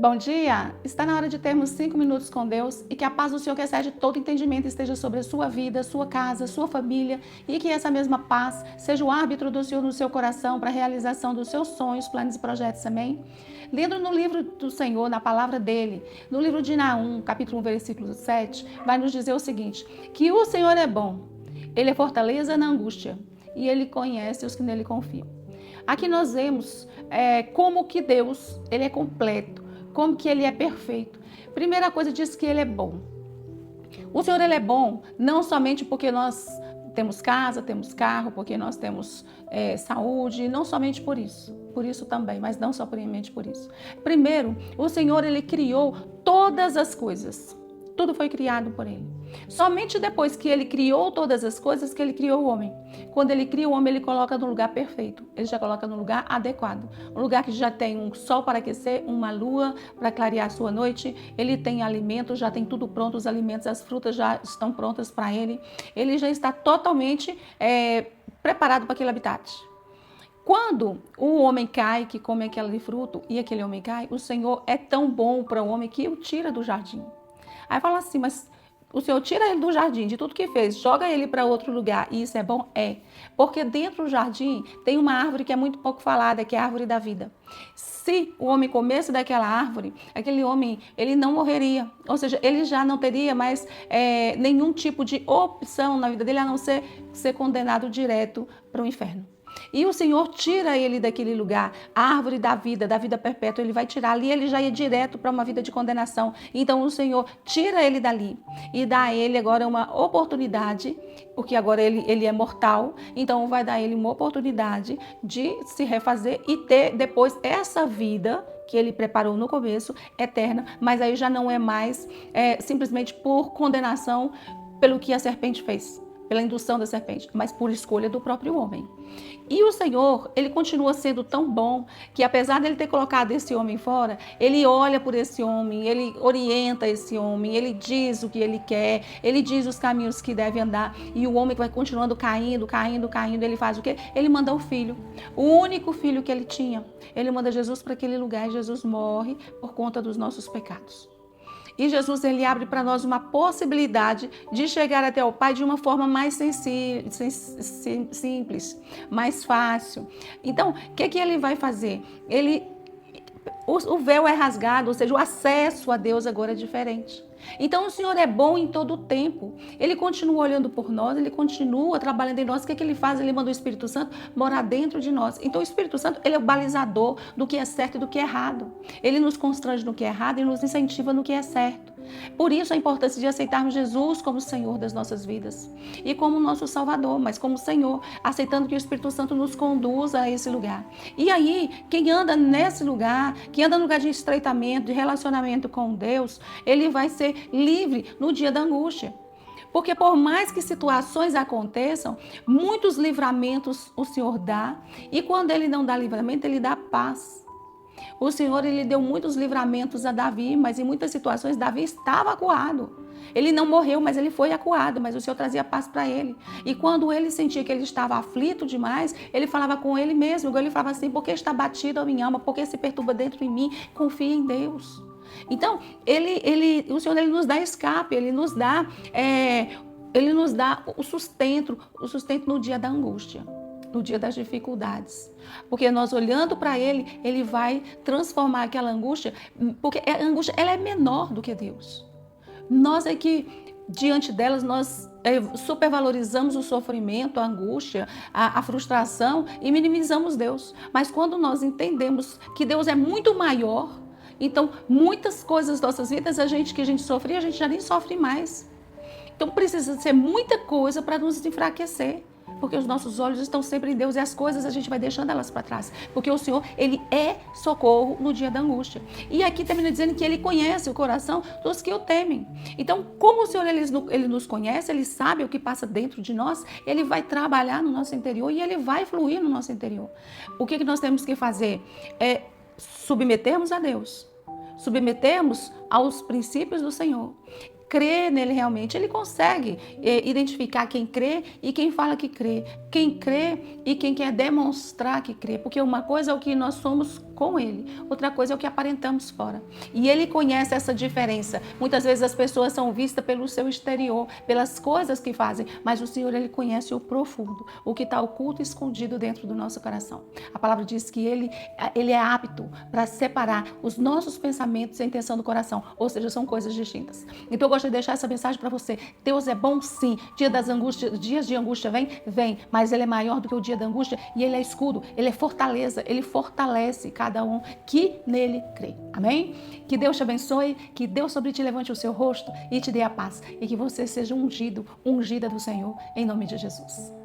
Bom dia! Está na hora de termos 5 minutos com Deus e que a paz do Senhor, que excede todo entendimento, esteja sobre a sua vida, sua casa, sua família e que essa mesma paz seja o árbitro do Senhor no seu coração para a realização dos seus sonhos, planos e projetos, amém? Lendo no livro do Senhor, na palavra dele, no livro de Naum, capítulo 1, versículo 7, vai nos dizer o seguinte, que o Senhor é bom, ele é fortaleza na angústia e ele conhece os que nele confiam. Aqui nós vemos como que Deus, ele é completo, como que ele é perfeito. Primeira coisa, diz que ele é bom. O Senhor, ele é bom, não somente porque nós temos casa, temos carro, porque nós temos saúde, não somente por isso também, mas não somente por isso. Primeiro, o Senhor, ele criou todas as coisas. Tudo foi criado por ele. Somente depois que ele criou todas as coisas, que ele criou o homem. Quando ele cria o homem, ele coloca no lugar perfeito. Ele já coloca no lugar adequado. Um lugar que já tem um sol para aquecer, uma lua para clarear a sua noite. Ele tem alimento, já tem tudo pronto, os alimentos, as frutas já estão prontas para ele. Ele já está totalmente preparado para aquele habitat. Quando o homem cai, que come aquele fruto, e aquele homem cai, o Senhor é tão bom para o homem que o tira do jardim. Aí fala assim, mas o Senhor tira ele do jardim, de tudo que fez, joga ele para outro lugar, e isso é bom? É. Porque dentro do jardim tem uma árvore que é muito pouco falada, que é a árvore da vida. Se o homem comesse daquela árvore, aquele homem, ele não morreria. Ou seja, ele já não teria mais nenhum tipo de opção na vida dele, a não ser condenado direto para o inferno. E o Senhor tira ele daquele lugar, a árvore da vida perpétua, ele vai tirar ali, ele já ia direto para uma vida de condenação. Então o Senhor tira ele dali e dá a ele agora uma oportunidade, porque agora ele é mortal, então vai dar a ele uma oportunidade de se refazer e ter depois essa vida que ele preparou no começo, eterna, mas aí já não é mais simplesmente por condenação pelo que a serpente fez, pela indução da serpente, mas por escolha do próprio homem. E o Senhor, ele continua sendo tão bom que apesar dele ter colocado esse homem fora, ele olha por esse homem, ele orienta esse homem, ele diz o que ele quer, ele diz os caminhos que deve andar e o homem vai continuando caindo, ele faz o quê? Ele manda o filho, o único filho que ele tinha. Ele manda Jesus para aquele lugar e Jesus morre por conta dos nossos pecados. E Jesus, ele abre para nós uma possibilidade de chegar até o Pai de uma forma mais simples, mais fácil. Então, o que ele vai fazer? O véu é rasgado, ou seja, o acesso a Deus agora é diferente. Então o Senhor é bom em todo o tempo. Ele continua olhando por nós, ele continua trabalhando em nós. O que ele faz? Ele manda o Espírito Santo morar dentro de nós. Então o Espírito Santo, ele é o balizador do que é certo e do que é errado. Ele nos constrange no que é errado e nos incentiva no que é certo. Por isso a importância de aceitarmos Jesus como Senhor das nossas vidas e como nosso Salvador, mas como Senhor, aceitando que o Espírito Santo nos conduza a esse lugar. E aí, quem anda nesse lugar, quem anda no lugar de estreitamento, de relacionamento com Deus, ele vai ser livre no dia da angústia. Porque por mais que situações aconteçam, muitos livramentos o Senhor dá, e quando ele não dá livramento, ele dá paz. O Senhor, ele deu muitos livramentos a Davi, mas em muitas situações Davi estava acuado. Ele não morreu, mas ele foi acuado, mas o Senhor trazia paz para ele. E quando ele sentia que ele estava aflito demais, ele falava com ele mesmo, ele falava assim, por que está batido a minha alma, por que se perturba dentro de mim? Confia em Deus. Então, o Senhor, ele nos dá escape, ele nos dá o sustento no dia da angústia, no dia das dificuldades. Porque nós olhando para ele, ele vai transformar aquela angústia, porque a angústia, ela é menor do que Deus. Nós é que, diante delas, nós supervalorizamos o sofrimento, a angústia, a frustração e minimizamos Deus. Mas quando nós entendemos que Deus é muito maior, então muitas coisas das nossas vidas, a gente sofria, a gente já nem sofre mais. Então precisa ser muita coisa para nos enfraquecer. Porque os nossos olhos estão sempre em Deus e as coisas a gente vai deixando elas para trás. Porque o Senhor, ele é socorro no dia da angústia. E aqui termina dizendo que ele conhece o coração dos que o temem. Então, como o Senhor, ele nos conhece, ele sabe o que passa dentro de nós, ele vai trabalhar no nosso interior e ele vai fluir no nosso interior. O que nós temos que fazer? É submetermos a Deus. Submetermos aos princípios do Senhor. Crer nele realmente, ele consegue identificar quem crê e quem fala que crê, quem crê e quem quer demonstrar que crê, porque uma coisa é o que nós somos com Ele. Outra coisa é o que aparentamos fora. E Ele conhece essa diferença. Muitas vezes as pessoas são vistas pelo seu exterior, pelas coisas que fazem, mas o Senhor, Ele conhece o profundo, o que está oculto e escondido dentro do nosso coração. A palavra diz que Ele é apto para separar os nossos pensamentos e a intenção do coração, ou seja, são coisas distintas. Então eu gosto de deixar essa mensagem para você. Deus é bom sim. Dias de angústia vem, mas Ele é maior do que o dia da angústia e Ele é escudo, Ele é fortaleza, Ele fortalece cada um que nele crê. Amém? Que Deus te abençoe, que Deus sobre ti levante o seu rosto e te dê a paz e que você seja ungido, ungida do Senhor, em nome de Jesus.